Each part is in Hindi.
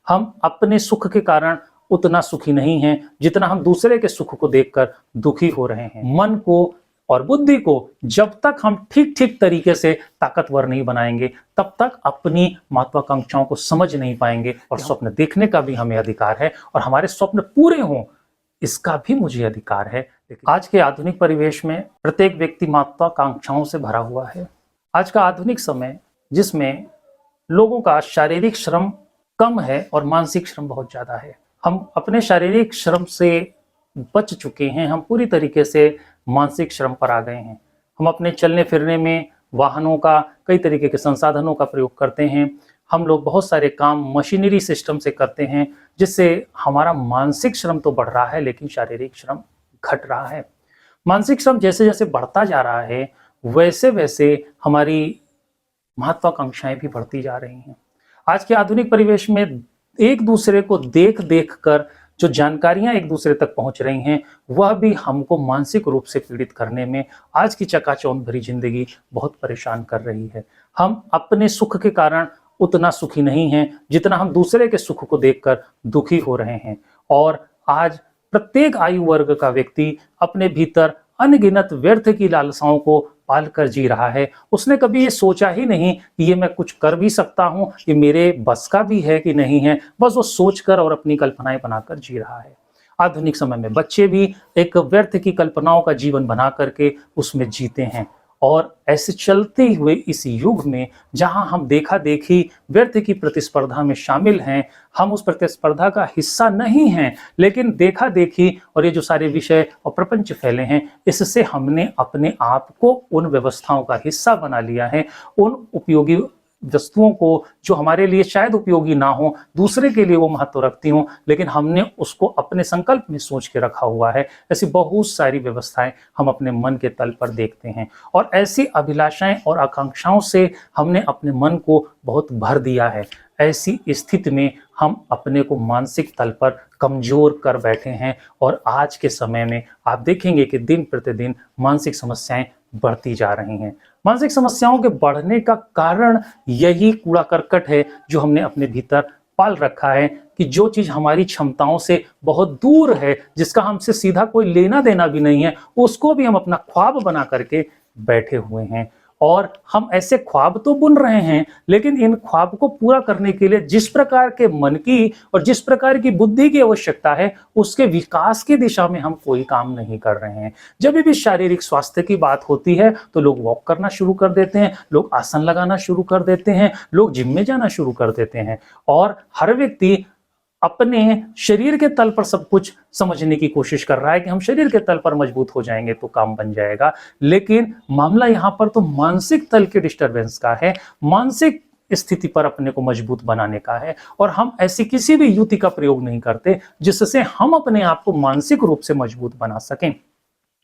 हम अपने सुख के कारण उतना सुखी नहीं हैं जितना हम दूसरे के सुख को देखकर दुखी हो रहे हैं। मन को और बुद्धि को जब तक हम ठीक ठीक तरीके से ताकतवर नहीं बनाएंगे तब तक अपनी महत्वाकांक्षाओं को समझ नहीं पाएंगे और स्वप्न देखने का भी हमें अधिकार है और हमारे स्वप्न पूरे हों इसका भी मुझे अधिकार है। लेकिन आज के आधुनिक परिवेश में प्रत्येक व्यक्ति महत्वाकांक्षाओं से भरा हुआ है। आज का आधुनिक समय जिसमें लोगों का शारीरिक श्रम कम है और मानसिक श्रम बहुत ज्यादा है। हम अपने शारीरिक श्रम से बच चुके हैं, हम पूरी तरीके से मानसिक श्रम पर आ गए हैं। हम अपने चलने फिरने में वाहनों का, कई तरीके के संसाधनों का प्रयोग करते हैं। हम लोग बहुत सारे काम मशीनरी सिस्टम से करते हैं जिससे हमारा मानसिक श्रम तो बढ़ रहा है लेकिन शारीरिक श्रम घट रहा है। मानसिक श्रम जैसे जैसे बढ़ता जा रहा है वैसे वैसे हमारी महत्वाकांक्षाएं भी बढ़ती जा रही हैं। आज के आधुनिक परिवेश में एक दूसरे को देख देख कर जो जानकारियां एक दूसरे तक पहुंच रही हैं वह भी हमको मानसिक रूप से पीड़ित करने में आज की चकाचौंध भरी जिंदगी बहुत परेशान कर रही है। हम अपने सुख के कारण उतना सुखी नहीं हैं जितना हम दूसरे के सुख को देखकर दुखी हो रहे हैं। और आज प्रत्येक आयु वर्ग का व्यक्ति अपने भीतर अनगिनत व्यर्थ की लालसाओं को पाल कर जी रहा है। उसने कभी ये सोचा ही नहीं कि ये मैं कुछ कर भी सकता हूँ, ये मेरे बस का भी है कि नहीं है। बस वो सोचकर और अपनी कल्पनाएं बनाकर जी रहा है। आधुनिक समय में बच्चे भी एक व्यर्थ की कल्पनाओं का जीवन बना करके उसमें जीते हैं। और ऐसे चलते हुए इस युग में जहां हम देखा देखी व्यर्थ की प्रतिस्पर्धा में शामिल हैं, हम उस प्रतिस्पर्धा का हिस्सा नहीं हैं, लेकिन देखा देखी और ये जो सारे विषय और प्रपंच फैले हैं इससे हमने अपने आप को उन व्यवस्थाओं का हिस्सा बना लिया है। उन उपयोगी वस्तुओं को जो हमारे लिए शायद उपयोगी ना हो, दूसरे के लिए वो महत्व रखती हों, लेकिन हमने उसको अपने संकल्प में सोच के रखा हुआ है। ऐसी बहुत सारी व्यवस्थाएं हम अपने मन के तल पर देखते हैं और ऐसी अभिलाषाएं और आकांक्षाओं से हमने अपने मन को बहुत भर दिया है। ऐसी स्थिति में हम अपने को मानसिक तल पर कमजोर कर बैठे हैं और आज के समय में आप देखेंगे कि दिन प्रतिदिन मानसिक समस्याएं बढ़ती जा रही हैं। मानसिक समस्याओं के बढ़ने का कारण यही कूड़ा करकट है जो हमने अपने भीतर पाल रखा है कि जो चीज हमारी क्षमताओं से बहुत दूर है, जिसका हमसे सीधा कोई लेना देना भी नहीं है, उसको भी हम अपना ख्वाब बना करके बैठे हुए हैं। और हम ऐसे ख्वाब तो बुन रहे हैं लेकिन इन ख्वाब को पूरा करने के लिए जिस प्रकार के मन की और जिस प्रकार की बुद्धि की आवश्यकता है उसके विकास की दिशा में हम कोई काम नहीं कर रहे हैं। जब भी शारीरिक स्वास्थ्य की बात होती है तो लोग वॉक करना शुरू कर देते हैं, लोग आसन लगाना शुरू कर देते हैं, लोग जिम में जाना शुरू कर देते हैं और हर व्यक्ति अपने शरीर के तल पर सब कुछ समझने की कोशिश कर रहा है कि हम शरीर के तल पर मजबूत हो जाएंगे तो काम बन जाएगा। लेकिन मामला यहाँ पर तो मानसिक तल के डिस्टरबेंस का है, मानसिक स्थिति पर अपने को मजबूत बनाने का है। और हम ऐसी किसी भी युक्ति का प्रयोग नहीं करते जिससे हम अपने आप को मानसिक रूप से मजबूत बना सकें।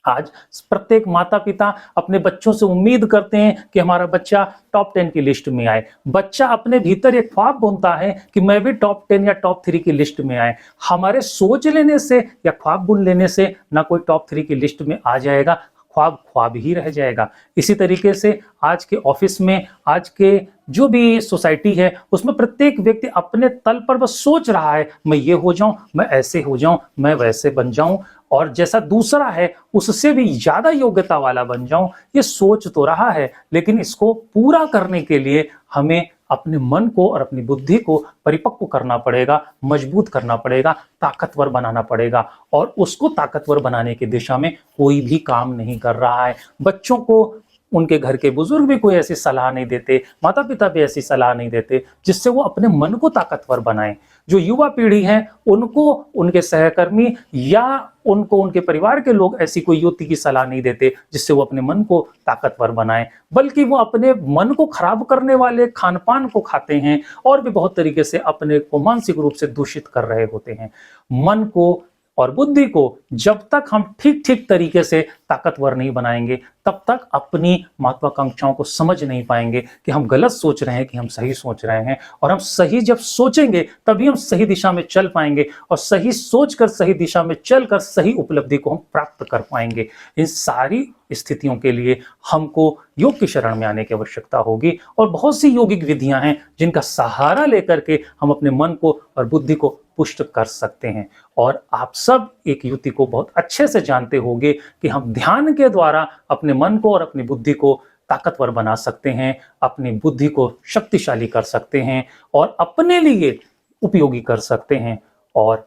आज प्रत्येक माता पिता अपने बच्चों से उम्मीद करते हैं कि हमारा बच्चा टॉप 10 की लिस्ट में आए। बच्चा अपने भीतर एक ख्वाब बुनता है कि मैं भी टॉप 10 या टॉप 3 की लिस्ट में आए। हमारे सोच लेने से या ख्वाब बुन लेने से ना कोई टॉप 3 की लिस्ट में आ जाएगा, ख्वाब ख्वाब ही रह जाएगा। इसी तरीके से आज के ऑफिस में, आज के जो भी सोसाइटी है उसमें प्रत्येक व्यक्ति अपने तल पर बस सोच रहा है मैं ये हो जाऊं, मैं ऐसे हो जाऊं, मैं वैसे बन जाऊं और जैसा दूसरा है उससे भी ज्यादा योग्यता वाला बन जाऊं। ये सोच तो रहा है लेकिन इसको पूरा करने के लिए हमें अपने मन को और अपनी बुद्धि को परिपक्व करना पड़ेगा, मजबूत करना पड़ेगा, ताकतवर बनाना पड़ेगा। और उसको ताकतवर बनाने की दिशा में कोई भी काम नहीं कर रहा है। बच्चों को उनके घर के बुजुर्ग भी कोई ऐसी सलाह नहीं देते, माता पिता भी ऐसी सलाह नहीं देते जिससे वो अपने मन को ताकतवर बनाएं। जो युवा पीढ़ी है उनको उनके सहकर्मी या उनको उनके परिवार के लोग ऐसी कोई युक्ति की सलाह नहीं देते जिससे वो अपने मन को ताकतवर बनाएं, बल्कि वो अपने मन को खराब करने वाले खान पान को खाते हैं और भी बहुत तरीके से अपने को मानसिक रूप से दूषित कर रहे होते हैं। मन को और बुद्धि को जब तक हम ठीक ठीक तरीके से ताकतवर नहीं बनाएंगे, तब तक अपनी महत्वाकांक्षाओं को समझ नहीं पाएंगे कि हम गलत सोच रहे हैं कि हम सही सोच रहे हैं। और हम सही जब सोचेंगे तभी हम सही दिशा में चल पाएंगे, और सही सोचकर सही दिशा में चलकर सही उपलब्धि को हम प्राप्त कर पाएंगे। इन सारी स्थितियों के लिए हमको योग की शरण में आने की आवश्यकता होगी, और बहुत सी योगिक विधियां हैं जिनका सहारा लेकर के हम अपने मन को और बुद्धि को पुष्ट कर सकते हैं। और आप सब एक युक्ति को बहुत अच्छे से जानते होंगे कि हम ध्यान के द्वारा अपने मन को और अपनी बुद्धि को ताकतवर बना सकते हैं, अपनी बुद्धि को शक्तिशाली कर सकते हैं और अपने लिए उपयोगी कर सकते हैं। और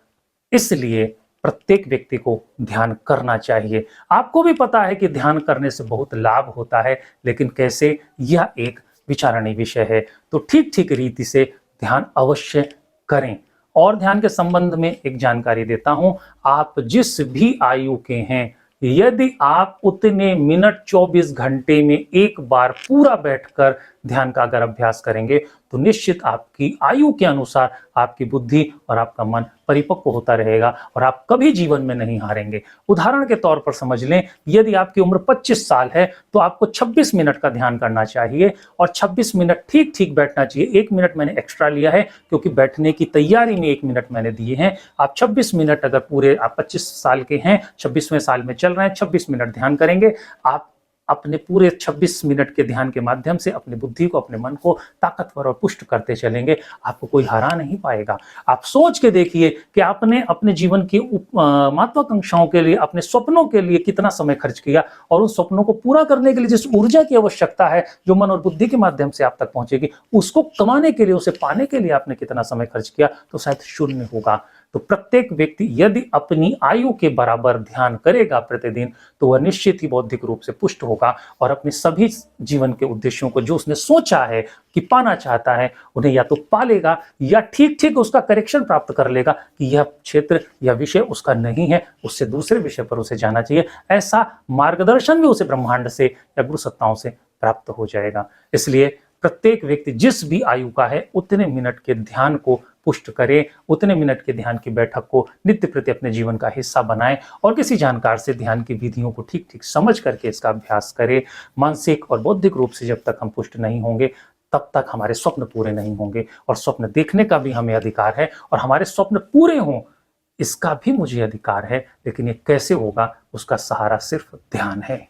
इसलिए प्रत्येक व्यक्ति को ध्यान करना चाहिए। आपको भी पता है कि ध्यान करने से बहुत लाभ होता है, लेकिन कैसे, यह एक विचारणीय विषय है। तो ठीक ठीक रीति से ध्यान अवश्य करें। और ध्यान के संबंध में एक जानकारी देता हूं, आप जिस भी आयु के हैं, यदि आप उतने मिनट 24 घंटे में एक बार पूरा बैठकर ध्यान का अगर अभ्यास करेंगे तो निश्चित आपकी आयु के अनुसार आपकी बुद्धि और आपका मन परिपक्व होता रहेगा और आप कभी जीवन में नहीं हारेंगे। उदाहरण के तौर पर समझ लें, यदि आपकी उम्र 25 साल है तो आपको 26 मिनट का ध्यान करना चाहिए और 26 मिनट ठीक ठीक बैठना चाहिए। 1 मिनट मैंने एक्स्ट्रा लिया है क्योंकि बैठने की तैयारी में 1 मिनट मैंने दिए हैं। आप 26 मिनट, अगर पूरे आप 25 साल के हैं, 26वें साल में चल रहे हैं, 26 मिनट ध्यान करेंगे। आप अपने पूरे 26 मिनट के ध्यान के माध्यम से अपनी बुद्धि को, अपने मन को ताकतवर और पुष्ट करते चलेंगे। आपको कोई हरा नहीं पाएगा। आप सोच के देखिए कि आपने अपने जीवन की महत्वाकांक्षाओं के लिए, अपने सपनों के लिए कितना समय खर्च किया, और उन सपनों को पूरा करने के लिए जिस ऊर्जा की आवश्यकता है जो मन और बुद्धि के माध्यम से आप तक पहुंचेगी, उसको कमाने के लिए, उसे पाने के लिए आपने कितना समय खर्च किया, तो शायद शून्य होगा। तो प्रत्येक व्यक्ति यदि अपनी आयु के बराबर ध्यान करेगा प्रतिदिन, तो वह निश्चित ही बौद्धिक रूप से पुष्ट होगा और अपने सभी जीवन के उद्देश्यों को जो उसने सोचा है कि पाना चाहता है, उन्हें या तो पा लेगा या ठीक ठीक उसका करेक्शन प्राप्त कर लेगा कि यह क्षेत्र या विषय उसका नहीं है, उससे दूसरे विषय पर उसे जाना चाहिए। ऐसा मार्गदर्शन भी उसे ब्रह्मांड से या गुरु सत्ताओं से प्राप्त हो जाएगा। इसलिए प्रत्येक व्यक्ति जिस भी आयु का है, उतने मिनट के ध्यान को पुष्ट करे, उतने मिनट के ध्यान की बैठक को नित्य प्रति अपने जीवन का हिस्सा बनाए और किसी जानकार से ध्यान की विधियों को ठीक ठीक समझ करके इसका अभ्यास करे। मानसिक और बौद्धिक रूप से जब तक हम पुष्ट नहीं होंगे, तब तक हमारे स्वप्न पूरे नहीं होंगे। और स्वप्न देखने का भी हमें अधिकार है और हमारे स्वप्न पूरे हों इसका भी मुझे अधिकार है, लेकिन ये कैसे होगा, उसका सहारा सिर्फ ध्यान है।